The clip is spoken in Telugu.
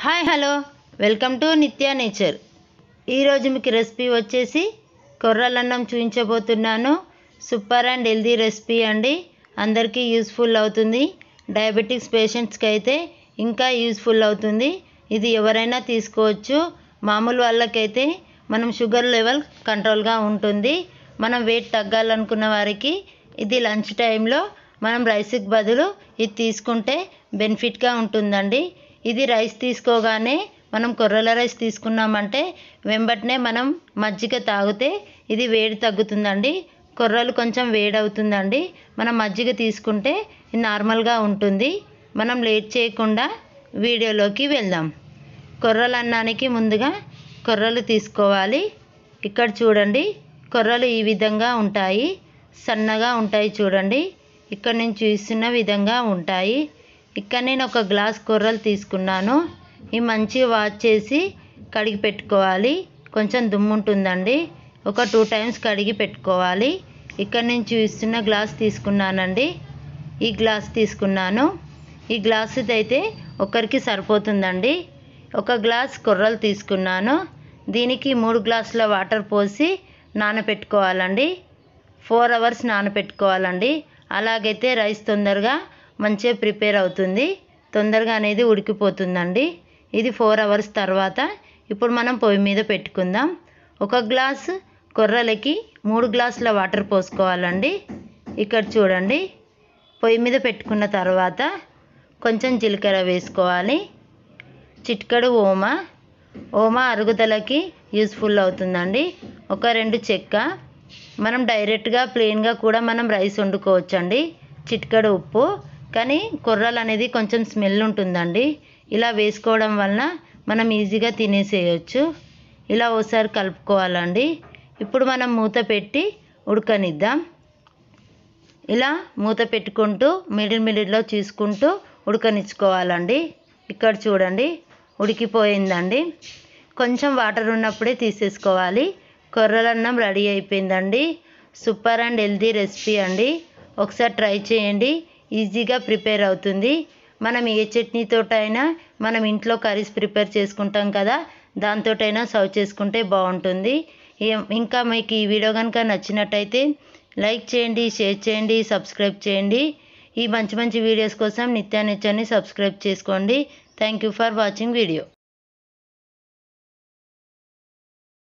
హాయ్ హలో వెల్కమ్ టు నిత్య నేచర్. ఈరోజు మీకు రెసిపీ వచ్చేసి కొర్రలన్నం చూపించబోతున్నాను. సూపర్ అండ్ హెల్దీ రెసిపీ అండి. అందరికీ యూస్ఫుల్ అవుతుంది. డయాబెటిక్స్ పేషెంట్స్కి అయితే ఇంకా యూస్ఫుల్ అవుతుంది. ఇది ఎవరైనా తీసుకోవచ్చు. మామూలు వాళ్ళకైతే మనం షుగర్ లెవెల్ కంట్రోల్గా ఉంటుంది. మనం వెయిట్ తగ్గాలనుకున్న వారికి ఇది లంచ్ టైంలో మనం రైస్కి బదులు ఇది తీసుకుంటే బెనిఫిట్గా ఉంటుందండి. ఇది రైస్ తీసుకోగానే మనం కొర్రల రైస్ తీసుకున్నామంటే వెంబటనే మనం మజ్జిగ తాగితే ఇది వేడి తగ్గుతుందండి. కొర్రలు కొంచెం వేడి అవుతుందండి. మనం మజ్జిగ తీసుకుంటే ఇది నార్మల్గా ఉంటుంది. మనం లేట్ చేయకుండా వీడియోలోకి వెళ్దాం. కొర్రల అన్నానికి ముందుగా కొర్రలు తీసుకోవాలి. ఇక్కడ చూడండి, కొర్రలు ఈ విధంగా ఉంటాయి. సన్నగా ఉంటాయి చూడండి. ఇక్కడ నేను చూస్తున్న విధంగా ఉంటాయి. ఇక్కడ నేను ఒక గ్లాస్ కొర్రలు తీసుకున్నాను. ఇవి మంచిగా వాష్ చేసి కడిగి పెట్టుకోవాలి. కొంచెం దుమ్ము ఉంటుందండి. ఒక 2 టైమ్స్ కడిగి పెట్టుకోవాలి. ఇక్కడ నేను చూస్తున్న గ్లాస్ తీసుకున్నానండి. ఈ గ్లాస్ తీసుకున్నాను. ఈ గ్లాస్ అయితే ఒకరికి సరిపోతుందండి. ఒక గ్లాస్ కొర్రలు తీసుకున్నాను. దీనికి 3 గ్లాసుల వాటర్ పోసి నానబెట్టుకోవాలండి. 4 అవర్స్ నానబెట్టుకోవాలండి. అలాగైతే రైస్ తొందరగా మంచిగా ప్రిపేర్ అవుతుంది. తొందరగా అనేది ఉడికిపోతుందండి. ఇది 4 అవర్స్ తర్వాత ఇప్పుడు మనం పొయ్యి మీద పెట్టుకుందాం. ఒక గ్లాసు కొర్రలకి 3 గ్లాసుల వాటర్ పోసుకోవాలండి. ఇక్కడ చూడండి, పొయ్యి మీద పెట్టుకున్న తర్వాత కొంచెం జీలకర్ర వేసుకోవాలి. చిటికెడు ఓమా అరుగుదలకి యూస్ఫుల్ అవుతుందండి. ఒక 2 చెక్క. మనం డైరెక్ట్గా ప్లెయిన్గా కూడా మనం రైస్ వండుకోవచ్చండి. చిటికెడు ఉప్పు. కానీ కొర్రలు అనేది కొంచెం స్మెల్ ఉంటుందండి. ఇలా వేసుకోవడం వలన మనం ఈజీగా తినేసేయచ్చు. ఇలా ఒకసారి కలుపుకోవాలండి. ఇప్పుడు మనం మూత పెట్టి ఉడకనిద్దాం. ఇలా మూత పెట్టుకుంటూ మిడిల్లో చూసుకుంటూ ఉడకనిచ్చుకోవాలండి. ఇక్కడ చూడండి, ఉడికిపోయిందండి. కొంచెం వాటర్ ఉన్నప్పుడే తీసేసుకోవాలి. కొర్రలన్నం రెడీ అయిపోయిందండి. సూపర్ అండ్ హెల్దీ రెసిపీ అండి. ఒకసారి ట్రై చేయండి. ఈజీగా ప్రిపేర్ అవుతుంది. మనం ఏ చట్నీతోటైనా, మనం ఇంట్లో కర్రీస్ ప్రిపేర్ చేసుకుంటాం కదా, దాంతోటైనా సర్వ్ చేసుకుంటే బాగుంటుంది. ఇంకా మీకు ఈ వీడియో కనుక నచ్చినట్టయితే లైక్ చేయండి, షేర్ చేయండి, సబ్స్క్రైబ్ చేయండి. ఈ మంచి వీడియోస్ కోసం నిత్య నేచర్ని సబ్స్క్రైబ్ చేసుకోండి. Thank you for watching video.